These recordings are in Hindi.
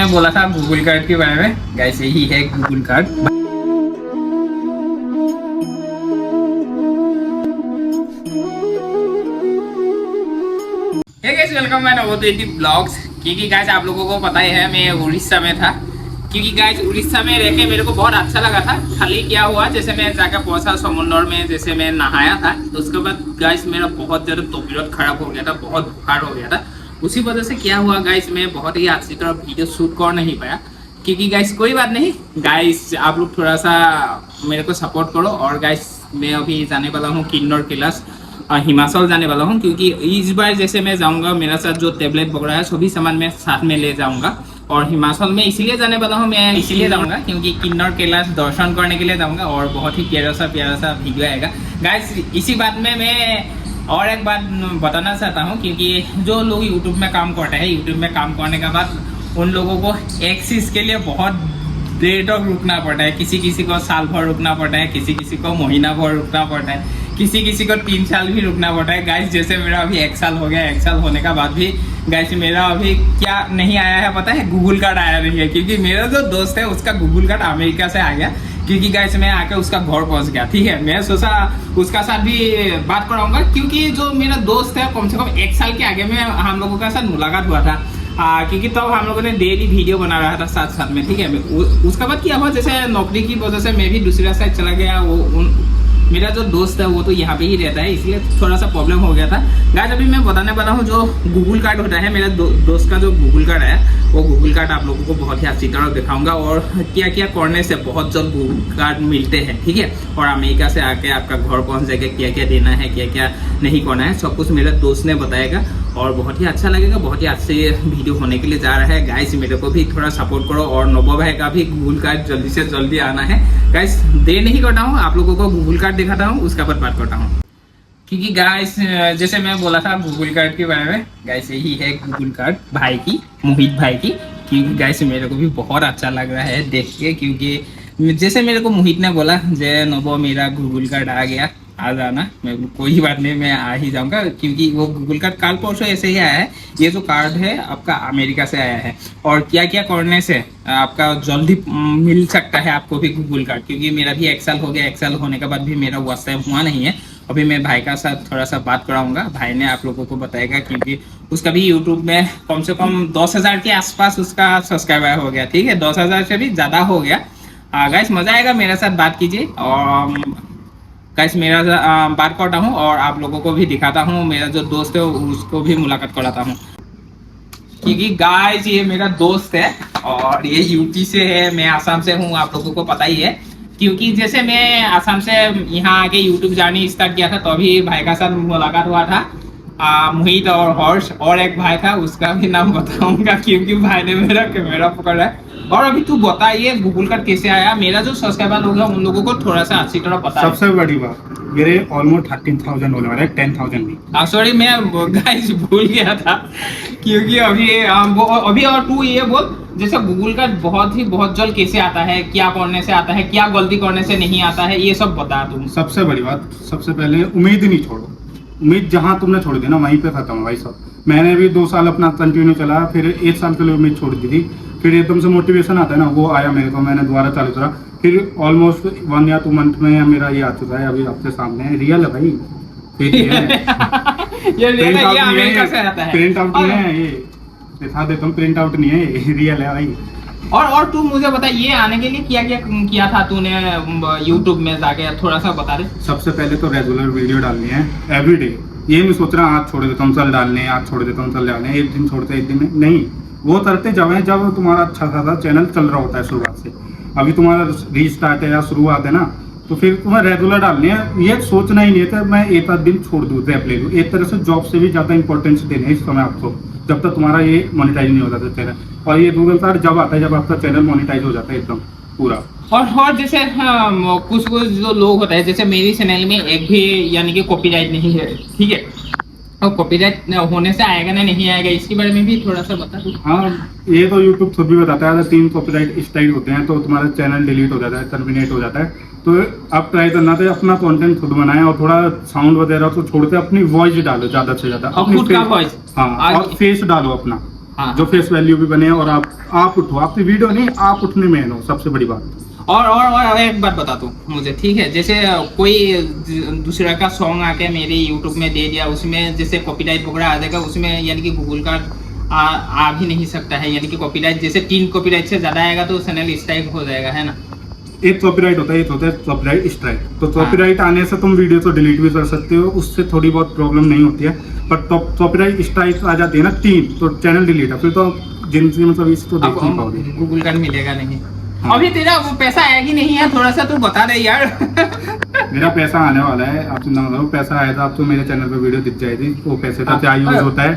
मैं बोला था गूगल कार्ड के बारे में, गाइस यही है Google card. Hey guys welcome my Navodaya blogs. क्योंकि गाइस आप लोगों को पता ही है मैं उड़ीसा में था, क्योंकि गाइस उड़ीसा में रह के मेरे को बहुत अच्छा लगा था। खाली क्या हुआ, जैसे मैं जाकर पहुंचा समुद्र में, जैसे मैं नहाया था तो उसके बाद गाइस मेरा बहुत ज़्यादा तबीयत खराब हो गया था, बहुत बुखार हो गया था। उसी वजह से क्या हुआ गाइस, मैं बहुत ही अच्छी तरह वीडियो शूट कर नहीं पाया। क्योंकि गाइस कोई बात नहीं गाइस, आप लोग थोड़ा सा मेरे को सपोर्ट करो। और गाइस मैं अभी जाने वाला हूँ किन्नौर कैलाश हिमाचल जाने वाला हूँ, क्योंकि इस बार जैसे मैं जाऊँगा मेरा साथ जो टैबलेट वगैरह है सभी सामान मैं साथ में ले जाऊँगा। और हिमाचल में इसीलिए जाने वाला हूँ, मैं इसीलिए जाऊँगा क्योंकि किन्नौर कैलाश दर्शन करने के लिए जाऊँगा और बहुत ही प्यारा सा वीडियो आएगा गाइस। इसी बात में मैं और एक बात बताना चाहता हूँ, क्योंकि जो लोग यूट्यूब में काम करते हैं, यूट्यूब में काम करने के बाद उन लोगों को एक चीज़ के लिए बहुत देर तक रुकना पड़ता है। किसी को साल भर रुकना पड़ता है, किसी को महीना भर रुकना पड़ता है, किसी को 3 साल भी रुकना पड़ता है। गाइस जैसे मेरा अभी 1 साल हो गया, 1 साल होने का बाद भी गाइस मेरा अभी क्या नहीं आया है पता है, गूगल कार्ड आया नहीं है। क्योंकि मेरा जो दोस्त है उसका गूगल कार्ड अमेरिका से आ गया, क्योंकि गाइस मैं आके उसका घर पहुंच गया। ठीक है, मैं सोचा उसका साथ भी बात कराऊंगा, क्योंकि जो मेरा दोस्त है कम से कम 1 साल के आगे में हम लोगों का साथ मुलाकात हुआ था। क्योंकि तब हम लोगों ने डेली वीडियो बना रहा था साथ में। ठीक है, उसका बाद क्या हुआ, जैसे नौकरी की वजह से मैं भी दूसरा साइड चला गया। मेरा जो दोस्त है वो तो यहाँ पे ही रहता है, इसलिए थोड़ा सा प्रॉब्लम हो गया था गाइस। अभी मैं बताने वाला हूँ जो गूगल कार्ड होता है, मेरा दोस्त का जो गूगल कार्ड है वो गूगल कार्ड आप लोगों को बहुत ही अच्छी तरह दिखाऊंगा और क्या क्या करने से बहुत जल्द गूगल कार्ड मिलते हैं। ठीक है, और अमेरिका से आके आपका घर पहुँच जाएगा, क्या क्या देना है क्या क्या नहीं करना है सब कुछ मेरा दोस्त ने बताएगा और बहुत ही अच्छा लगेगा। बहुत ही अच्छे वीडियो होने के लिए जा रहा है गाइस, मेरे को भी थोड़ा सपोर्ट करो। और नोबो भाई का भी गूगल कार्ड जल्दी से जल्दी आना है गाइस। देर नहीं करता हूँ, आप लोगों को गूगल कार्ड दिखाता हूँ, उसका बाद बात करता हूँ। क्योंकि गाइस जैसे मैं बोला था गूगल कार्ड के बारे में, गाइस यही है गूगल कार्ड भाई की, मोहित भाई की। क्योंकि गाइस मेरे को भी बहुत अच्छा लग रहा है देख के, क्योंकि जैसे मेरे को मोहित ने बोला जय नोबो मेरा गूगल कार्ड आ गया, आ जाना। मैं कोई बात नहीं, मैं आ ही जाऊंगा, क्योंकि वो गूगल कार्ड कल परसों ऐसे ही आया है। ये जो कार्ड है आपका अमेरिका से आया है और क्या क्या करने से आपका जल्दी मिल सकता है आपको भी गूगल कार्ड। क्योंकि मेरा भी 1 साल हो गया, 1 साल होने के बाद भी मेरा व्हाट्सएप हुआ नहीं है। अभी मैं भाई का साथ थोड़ा सा बात कराऊंगा, भाई ने आप लोगों को बताएगा, क्योंकि उसका भी यूट्यूब में कम से कम 10,000 के आसपास उसका सब्सक्राइबर हो गया। ठीक है, 10,000 से भी ज़्यादा हो गया। गाइस मज़ा आएगा, मेरे साथ बात कीजिए। और गाइस मेरा बात करता हूँ और आप लोगों को भी दिखाता हूँ, मेरा जो दोस्त है उसको भी मुलाकात कराता हूँ। क्योंकि गाइस ये मेरा दोस्त है और ये यूपी से है, मैं आसाम से हूँ, आप लोगों को पता ही है। क्योंकि जैसे मैं आसाम से यहाँ आके यूट्यूब जर्नी स्टार्ट किया था तो अभी भाई का साथ मुलाकात हुआ था, मोहित और हर्ष। और एक भाई था, उसका भी नाम बताऊंगा क्योंकि भाई ने मेरा कैमरा पकड़ा है। और अभी तू बताइए गूगल कार्ड कैसे आया, मेरा जो सब्सक्राइबर लोग हैं उन लोगों को थोड़ा सा अच्छी तरह पता है। सबसे बड़ी बात मेरे ऑलमोस्ट 13,000 होने वाला है, 10,000 नहीं। सॉरी मैं गाइस भूल गया था, क्योंकि अभी और तू ये बोल जैसे गूगल कार्ड बहुत जल्द कैसे आता है, क्या करने से आता है, क्या गलती करने से नहीं आता है, ये सब बता तुम। सबसे बड़ी बात, सबसे पहले उम्मीद नहीं छोड़ो। उम्मीद जहां तुमने छोड़ दी ना वहीं पे खत्म है भाई साहब। मैंने भी 2 साल अपना कंटिन्यू चला, फिर 1 साल के लिए उम्मीद छोड़ दी थी, फिर एकदम से मोटिवेशन आता है ना, वो आया मेरे को, मैंने दोबारा चालू करा। फिर ऑलमोस्ट 1 या 2 मंथ में मेरा ये आ चुका है, अभी आपके सामने है, रियल है भाई। प्रिंट आउट नहीं है ये, दिखा देता हूँ, प्रिंट आउट नहीं है, रियल है भाई। और तू मुझे बता ये आने के लिए क्या क्या किया था तूने यूट्यूब में जाके, थोड़ा सा बता दे। सबसे पहले तो रेगुलर वीडियो डालनी है एवरीडे। ये नहीं सोच रहा आज छोड़ देता हूँ चल डालने, आज छोड़ देता हूँ चल डालने, एक दिन छोड़ते एक दिन नहीं, वो करते जब तुम्हारा अच्छा खासा चैनल चल रहा होता है शुरुआत से। अभी तुम्हारा रीस्टार्ट है या शुरुआत है ना, तो फिर तुम्हें रेगुलर डालनी है। ये सोचना ही नहीं था मैं एक आध दिन छोड़ दूँ, रैप ले लूँ। एक तरह से जॉब से भी ज़्यादा इंपॉर्टेंस देना है इस समय आपको, जब तक तुम्हारा ये मोनेटाइज नहीं हो जाता चैनल। और ये गूगल कार्ड जब आता है जब आपका चैनल मोनेटाइज हो जाता है एकदम पूरा। और जैसे कुछ जो लोग होते हैं, जैसे मेरी चैनल में एक भी यानी कि कॉपीराइट नहीं है। ठीक है, और कॉपीराइट होने से आएगा ना नहीं आएगा, इसके बारे में भी थोड़ा सा बता दो। हाँ, ये तो यूट्यूब खुद भी बताता है, अगर 3 कॉपीराइट स्ट्राइक होते हैं तो तुम्हारा चैनल डिलीट हो जाता है, टर्मिनेट हो जाता है। तो आप ट्राई करना था अपना कंटेंट खुद बनाएं और थोड़ा साउंड वगैरह तो छोड़ते अपनी वॉइस डालो ज्यादा से ज्यादा, खुद का वॉइस। हाँ, और फेस डालो अपना, हाँ। जो फेस वैल्यू भी बने और आप उठो, आपकी वीडियो नहीं, आप उठने में हो, सबसे बड़ी बात। और एक बात बता तू मुझे, ठीक है, जैसे कोई दूसरा का सॉन्ग आके मेरे यूट्यूब में दे दिया, उसमें जैसे कॉपीराइट वगैरह आ जाएगा, उसमें यानी कि गूगल का आ भी नहीं सकता है, यानी कि कॉपीराइट जैसे 3 कॉपीराइट से ज्यादा आएगा तो चैनल स्ट्राइक हो जाएगा, है ना? एक कॉपीराइट होता है, एक होता है कॉपीराइट स्ट्राइक। तो कॉपीराइट आने से तुम वीडियो तो डिलीट भी कर सकते हो, उससे थोड़ी बहुत प्रॉब्लम नहीं होती है। पर कॉपीराइट स्ट्राइक आ जाती है ना 3, तो चैनल डिलीट है, फिर तो जिनसे मतलब इसको देख नहीं पाओगे, गूगल का मिलेगा नहीं। हाँ। अभी तेरा वो पैसा आया कि नहीं है, थोड़ा सा तू बता दे यार। मेरा पैसा आने वाला है, आप चिंता मत करो, पैसा आया था, अब तो मेरे चैनल पे वीडियो दिख जाएगी, वो पैसे का क्या यूज होता है,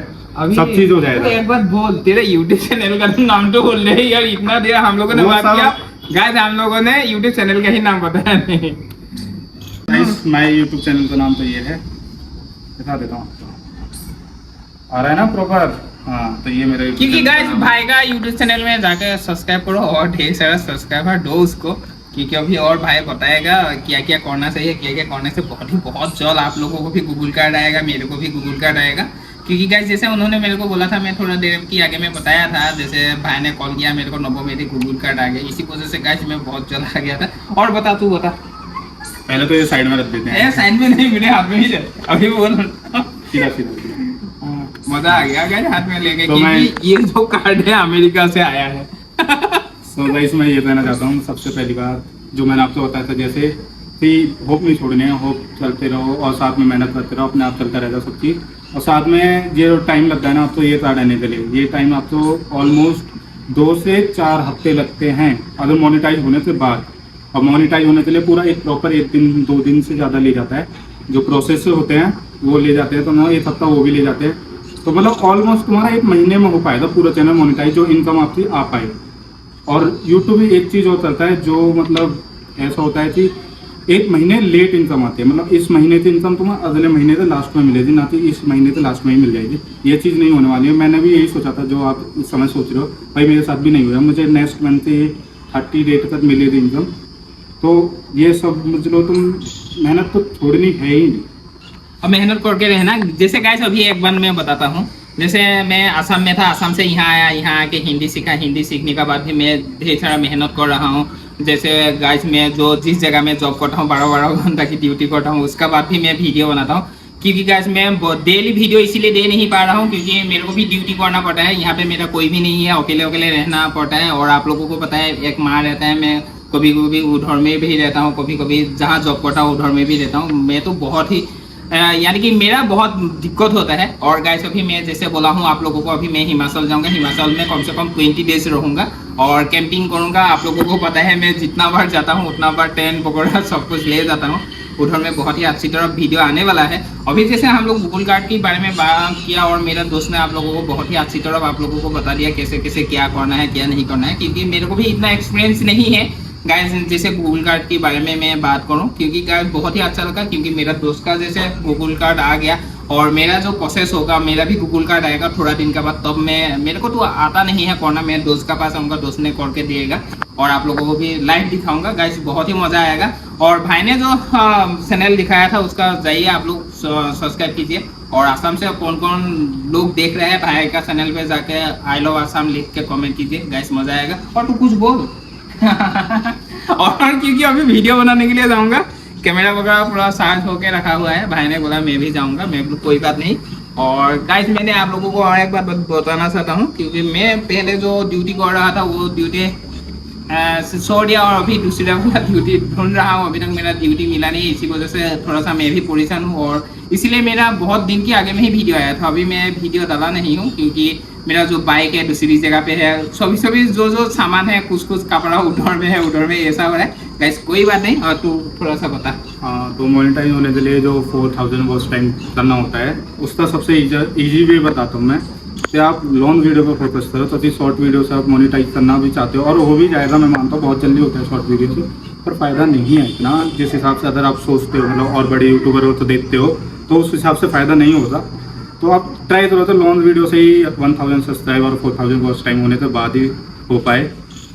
सब चीज हो जाएगा। एक बात बोल, तेरे यूट्यूब चैनल का नाम तो बोल रहे यार, इतना देर हम लोगों ने बात किया गाइस, हम लोगों ने यूट्यूब चैनल का ही नाम बताया नहीं। गाइस माय यूट्यूब चैनल का नाम तो ये है, दिखा देता हूँ, आ रहा है ना प्रॉपर? हाँ, तो ये मेरा क्योंकि गाइस भाई का यूट्यूब चैनल में जाकर सब्सक्राइब करो और ढेर सारा सब्सक्राइबर दो उसको, क्योंकि अभी और भाई बताएगा क्या क्या करना चाहिए, क्या क्या करने से बहुत जल्द आप लोगों को भी गूगल कार्ड आएगा, मेरे को भी गूगल कार्ड आएगा। क्योंकि गाइस जैसे उन्होंने मेरे को बोला था, मैं थोड़ा देर की आगे में बताया था, जैसे भाई ने कॉल किया मेरे को, नब्बो मेरे गूगल कार्ड आ गया, इसी वजह से गाइस मैं बहुत जल्द आ गया था। और बता, तू बता। पहले तो ये साइड में रख देते हैं। साइड में नहीं, मेरे हाथ में ही है अभी, बोल सीधा सीधा मजा आ गया गाइस हाथ में लेके, तो क्योंकि ये जो कार्ड है अमेरिका से आया है। तो गाइस मैं ये कहना चाहता हूँ, सबसे पहली बात जो मैंने आपको बताया था, जैसे कि होप नहीं छोड़नी है, होप चलते रहो और साथ में मेहनत करते रहो, अपने आप चलता रहेगा सब चीज़। और साथ में ये टाइम लगता है ना आपको ये कार्ड आने के लिए, ये टाइम आपको ऑलमोस्ट 2 से 4 हफ्ते लगते हैं अगर मोनेटाइज होने से बाद। और मोनेटाइज होने के लिए पूरा एक प्रॉपर 1 दिन 2 दिन से ज़्यादा ले जाता है, जो प्रोसेस होते हैं वो ले जाते हैं, तो ना 1 हफ्ता वो भी ले जाते हैं, तो मतलब ऑलमोस्ट तुम्हारा 1 महीने में हो पाएगा पूरा चैनल मोनेटाइज, जो इनकम आपकी आ पाए। और यूट्यूब भी एक चीज़ और चलता है, जो मतलब ऐसा होता है कि 1 महीने लेट इनकम आती है, मतलब इस महीने की इनकम तुम्हें अगले महीने के लास्ट में मिलेगी, ना कि इस महीने के लास्ट में ही मिल जाएगी। ये चीज़ नहीं होने वाली है। मैंने भी यही सोचा था जो आप इस समय सोच रहे हो, भाई मेरे साथ भी नहीं हुआ, मुझे नेक्स्ट मंथ से 30 डेट तक मिलेगी इनकम। तो ये सब समझ लो, तुम मेहनत तो छोड़नी है ही नहीं, अब मेहनत करके रहना। जैसे गाइस अभी एक बार मैं बताता हूँ, जैसे मैं असम में था, असम से यहाँ आया, यहाँ आके हिंदी सीखा, हिंदी सीखने के बाद भी मैं ढेर सारा मेहनत कर रहा हूँ। जैसे गाइस मैं जो जिस जगह में जॉब करता हूँ, 12-12 घंटा की ड्यूटी करता हूँ, उसका बाद भी मैं वीडियो बनाता हूँ। क्योंकि गाइस मैं डेली वीडियो इसीलिए दे नहीं पा रहा हूँ, क्योंकि मेरे को भी ड्यूटी करना पड़ता है, यहाँ पे मेरा कोई भी नहीं है, अकेले अकेले रहना पड़ता है। और आप लोगों को पता है एक माँ रहता है, मैं कभी कभी उधर में भी रहता हूँ, कभी कभी जहाँ जॉब करता हूँ उधर में भी रहता हूँ। मैं तो बहुत ही यानी कि मेरा बहुत दिक्कत होता है। और गाइस अभी मैं जैसे बोला हूँ आप लोगों को, अभी मैं हिमाचल जाऊँगा, हिमाचल में कम से कम 20 डेज रहूँगा और कैंपिंग करूँगा। आप लोगों को पता है मैं जितना बार जाता हूँ उतना बार टेंट वगैरह सब कुछ ले जाता हूँ। उधर में बहुत ही अच्छी तरह वीडियो आने वाला है। अभी जैसे हम लोग गूगल कार्ड के बारे में बात किया और मेरा दोस्त ने आप लोगों को बहुत ही अच्छी तरह आप लोगों को बता दिया कैसे कैसे क्या करना है क्या नहीं करना है, क्योंकि मेरे को भी इतना एक्सपीरियंस नहीं है गाइस जैसे गूगल कार्ड के बारे में मैं बात करूं। क्योंकि गाइस बहुत ही अच्छा लगा, क्योंकि मेरा दोस्त का जैसे गूगल कार्ड आ गया और मेरा जो प्रोसेस होगा, मेरा भी गूगल कार्ड आएगा थोड़ा दिन के बाद, तब मैं मेरे को तो आता नहीं है करना, मैं दोस्त का पास आऊँगा, दोस्त ने करके दिएगा और आप लोगों को भी लाइव दिखाऊंगा। गाइस बहुत ही मजा आएगा। और भाई ने जो चैनल दिखाया था उसका जाइए आप लोग सब्सक्राइब कीजिए। और आसाम से कौन कौन लोग देख रहे हैं भाई का चैनल पे जाके आई लव आसाम लिख के कमेंट कीजिए, गाइस मजा आएगा। और तू कुछ बोल और क्योंकि अभी वीडियो बनाने के लिए जाऊंगा, कैमरा वगैरह पूरा साथ होके रखा हुआ है, भाई ने बोला मैं भी जाऊंगा, मैं कोई बात नहीं। और गाइस मैंने आप लोगों को और एक बात बताना चाहता हूँ, क्योंकि मैं पहले जो ड्यूटी कर रहा था वो ड्यूटी छोड़ दिया और अभी दूसरा वाला ड्यूटी ढूंढ रहा हूँ। अभी तक मेरा ड्यूटी मिला नहीं, इसी वजह से थोड़ा सा मैं भी परेशान हूँ और इसीलिए मेरा बहुत दिन के आगे में ही वीडियो आया था। अभी मैं वीडियो डाला नहीं हूँ क्योंकि मेरा जो बाइक है दूसरी जगह पे है, सभी जो सामान है कुछ कपड़ा उधर में ऐसा हो रहा है। गाइस कोई बात नहीं, और तू थोड़ा सा बता। हाँ, तो मोनेटाइज होने के लिए जो 4000 वॉच टाइम करना होता है उसका सबसे ईजी वे बताता हूँ मैं, कि आप लॉन्ग वीडियो पर फोकस करो, तो शॉर्ट वीडियो से आप मोनेटाइज करना भी चाहते हो और हो भी जाएगा, मैं मानता हूँ बहुत जल्दी होता है शॉर्ट वीडियो से, पर फ़ायदा नहीं है इतना जिस हिसाब से अगर आप सोचते हो, मतलब और बड़े यूट्यूबर हो तो देखते हो, तो उस हिसाब से फ़ायदा नहीं होता। तो आप ट्राई करो तो लॉन्ग वीडियो से ही 1000 सब्सक्राइब और 4000 वॉच टाइम होने के बाद ही हो पाए,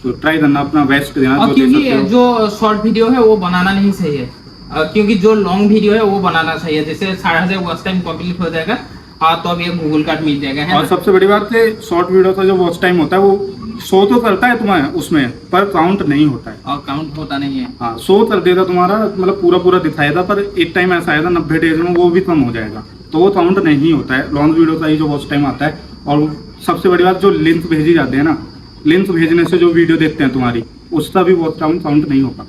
तो ट्राई करना, अपना बेस्ट देना। और क्योंकि जो शॉर्ट वीडियो है वो बनाना नहीं चाहिए, क्योंकि जो लॉन्ग वीडियो है वो बनाना चाहिए। जैसे 4500 वॉच टाइम कंप्लीट हो जाएगा हाँ तो अब ये गूगल कार्ड मिल जाएगा है और ना? सबसे बड़ी बात है शॉर्ट वीडियो का जो वॉच टाइम होता है वो शो तो करता है तुम्हें उसमें, पर काउंट नहीं होता है। और काउंट होता नहीं है। हाँ शो कर देगा तुम्हारा, मतलब पूरा दिखाएगा, पर एक टाइम ऐसा आएगा 90 डेज में वो भी कम हो जाएगा, तो वो काउंट नहीं होता है। लॉन्ग वीडियो का ही जो वॉच टाइम आता है। और सबसे बड़ी बात जो लिंक भेजी जाती है ना, लिंक भेजने से जो वीडियो देखते हैं तुम्हारी, उसका भी वॉच टाइम काउंट नहीं होता,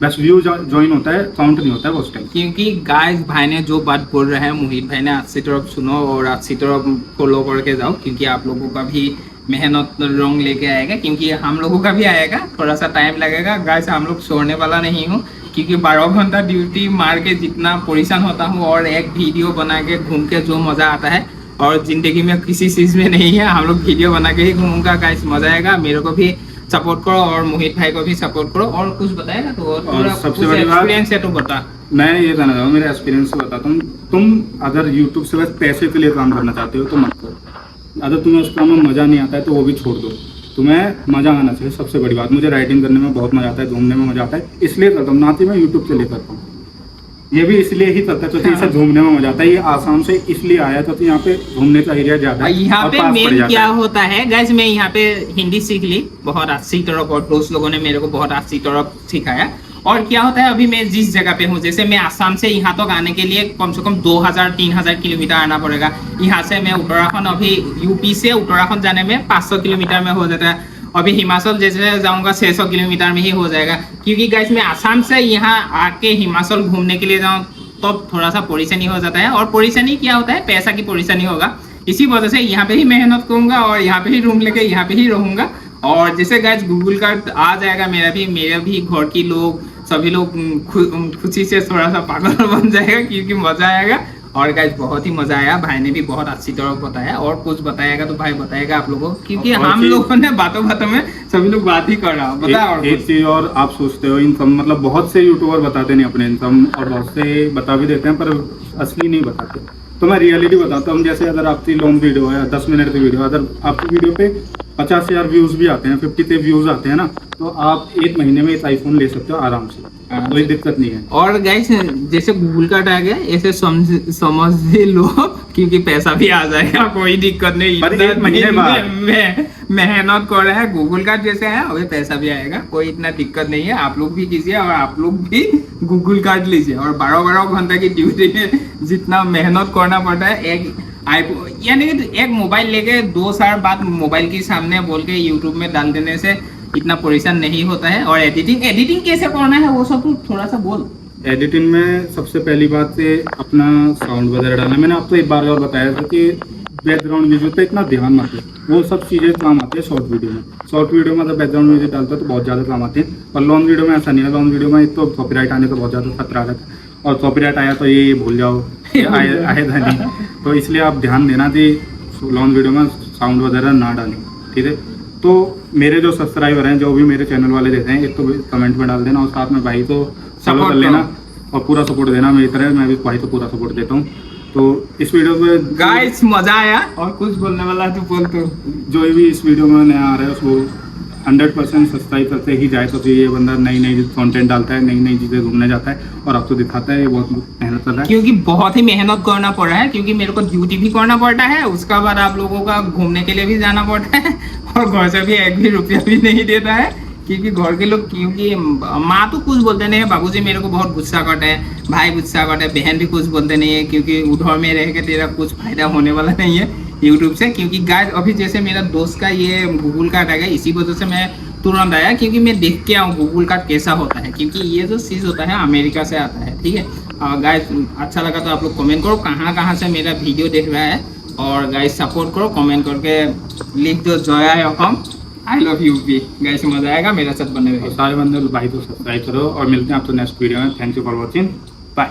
बस व्यू ज्वाइन होता है, काउंट नहीं होता है वॉच टाइम। क्योंकि गाइस भाई ने जो बात बोल रहे हैं, मोहित भाई ने अच्छी तरफ सुनो और अच्छी तरफ फॉलो करके जाओ, क्योंकि आप लोगों का भी मेहनत रंग लेके आएगा, क्योंकि हम लोगों का भी आएगा, थोड़ा सा टाइम लगेगा गाइस। हम लोग छोड़ने वाला नहीं हूँ, क्योंकि 12 घंटा ड्यूटी मार के जितना परेशान होता हूँ और एक वीडियो बना के घूम के जो मज़ा आता है, और ज़िंदगी में किसी चीज़ में नहीं है, हम लोग वीडियो बना के ही घूमूंगा गाइस, मज़ा आएगा। मेरे को भी सपोर्ट करो और मोहित भाई को भी सपोर्ट करो। और कुछ बताएगा तो, और सबसे बड़ी बात एक्सपीरियंस है तो बता। मैं ये कहना चाहूँ, मेरे एक्सपीरियंस से बताता हूँ, तुम अगर यूट्यूब से बस पैसे के लिए काम करना चाहते हो तो मत करो। अगर तुम्हें उस काम में मज़ा नहीं आता है तो वो भी छोड़ दो, तुम्हें मज़ा आना चाहिए। सबसे बड़ी बात, मुझे राइटिंग करने में बहुत मज़ा आता है, घूमने में मज़ा आता है, इसलिए करता हूँ, ना कि मैं यूट्यूब के लिए करता हूँ। ये भी इसलिए ही करता है क्योंकि इसे घूमने में मजा आता है। ये आसाम से इसलिए आया क्योंकि यहाँ पे घूमने का एरिया ज्यादा है, यहाँ और पे पास पड़ मेन जाता क्या है। होता है गाइस, मैं यहाँ पे हिंदी सीख ली बहुत अच्छी तरह, और दोस्त लोगों ने मेरे को बहुत अच्छी तरह सिखाया। और क्या होता है, अभी मैं जिस जगह पे हूँ, जैसे मैं आसाम से यहाँ तक आने के लिए कम से कम 2000-3000 किलोमीटर आना पड़ेगा। यहाँ से मैं उत्तराखंड, अभी यूपी से उत्तराखंड जाने में 500 किलोमीटर में हो जाता है। अभी हिमाचल जैसे जाऊंगा 600 किलोमीटर में ही हो जाएगा, क्योंकि गाइस मैं आसाम से यहाँ आके हिमाचल घूमने के लिए जाऊँ तो थोड़ा सा परेशानी हो जाता है। और परेशानी क्या होता है, पैसा की परेशानी होगा, इसी वजह से यहाँ पे ही मेहनत करूंगा और यहाँ पे ही रूम लेके यहाँ पे ही रहूंगा। और जैसे गाइस गूगल कार्ड आ जाएगा, मेरा भी घर की लोग सभी लोग खुशी से थोड़ा सा पागल बन जाएगा, क्योंकि मजा आएगा। और गाइस बहुत ही मजा आया, भाई ने भी बहुत अच्छी तरह बताया। और कुछ बताएगा तो भाई बताएगा आप लोगों को, क्योंकि हम लोगों ने बातों बातों में सभी लोग बात ही कर रहा हूँ। बता और एक चीज और, आप सोचते हो इनकम, मतलब बहुत से यूट्यूबर बताते नहीं अपने इनकम, और बहुत से बता भी देते हैं पर असली नहीं बताते। तो मैं रियलिटी बताता हूँ। जैसे अगर आपकी लॉन्ग वीडियो है, 10 मिनट की वीडियो, अगर आपकी वीडियो पे 50,000 व्यूज भी आते हैं, 50 व्यूज आते हैं ना, तो आप 1 महीने में एक आईफोन ले सकते हो आराम से, कोई दिक्कत नहीं है। और गाइस जैसे गूगल कार्ड आ गया, ऐसे समझ लो, क्योंकि पैसा भी आ जाएगा, कोई दिक्कत नहीं। पर एक महीने बाद मेहनत कर रहे हैं, गूगल कार्ड जैसे है अभी पैसा भी आएगा, कोई इतना दिक्कत नहीं है। आप लोग भी कीजिए और आप लोग भी गूगल कार्ड लीजिए। और 12 घंटा की ड्यूटी में जितना मेहनत करना पड़ता है, यानी एक मोबाइल लेके 2 साल बाद मोबाइल के सामने बोल के यूट्यूब में डाल देने से इतना परेशान नहीं होता है। और एडिटिंग कैसे करना है वो सब तो थोड़ा सा बोल। एडिटिंग में सबसे पहली बात है अपना साउंड वगैरह डालना। मैंने आपको एक बार और बताया था कि बैकग्राउंड म्यूजिक पे इतना ध्यान मत दो, वो सब चीज़ें काम आती है शॉर्ट वीडियो में। शॉर्ट वीडियो में अगर बैकग्राउंड म्यूजिक डालता है तो बहुत ज़्यादा काम आते हैं, और लॉन्ग वीडियो में ऐसा नहीं है। लॉन्ग वीडियो में एक तो कॉपीराइट आने का बहुत ज़्यादा खतरा रहता है, और कॉपीराइट आया तो ये भूल जाओ आएगा नहीं। तो इसलिए आप ध्यान देना कि लॉन्ग वीडियो में साउंड वगैरह ना डालें, ठीक है। तो मेरे जो सब्सक्राइबर हैं, जो भी मेरे चैनल वाले देते हैं, एक तो कमेंट में डाल देना, और साथ में भाई को फॉलो कर लेना और पूरा सपोर्ट देना मेरी तरह। मैं भी भाई को पूरा सपोर्ट देता हूँ। तो इस वीडियो में गाइस मजा आया, और कुछ बोलने वाला तो बोल। तो जो भी इस वीडियो में नया आ रहा है उसको 100% सब्सक्राइब करते ही जाए, तो ये बंदा नई कंटेंट डालता है, नई चीज़ें घूमने जाता है और आपको दिखाता है। ये बहुत मेहनत कर रहा है, क्योंकि बहुत ही मेहनत करना पड़ रहा है, क्योंकि मेरे को ड्यूटी भी करना पड़ता है, उसका बाद आप लोगों का घूमने के लिए भी जाना पड़ता है, और घर से भी 1 भी रुपया भी नहीं देता है, क्योंकि घर के लोग, क्योंकि माँ तो कुछ बोलते नहीं है, बाबूजी मेरे को बहुत गुस्सा करते हैं, भाई गुस्सा करते हैं, बहन भी कुछ बोलते नहीं है, क्योंकि उधर में रह के तेरा कुछ फायदा होने वाला नहीं है यूट्यूब से। क्योंकि गाइस अभी जैसे मेरा दोस्त का ये गूगल कार्ड आ गया, इसी वजह से मैं तुरंत आया, क्योंकि मैं देख के आऊँ गूगल कार्ड कैसा होता है, क्योंकि ये जो चीज़ होता है अमेरिका से आता है, ठीक है। गाइस अच्छा लगा तो आप लोग कमेंट करो कहाँ से मेरा वीडियो देख रहा है, और गाइस सपोर्ट करो, कमेंट करके लिख दो जय Assam, I love UP. Guys मजा आएगा, मेरा साथ बने रहिए। सारे बंदे भाई को सब्सक्राइब करो, और मिलते हैं आपको नेक्स्ट वीडियो में। Thank you for watching, bye.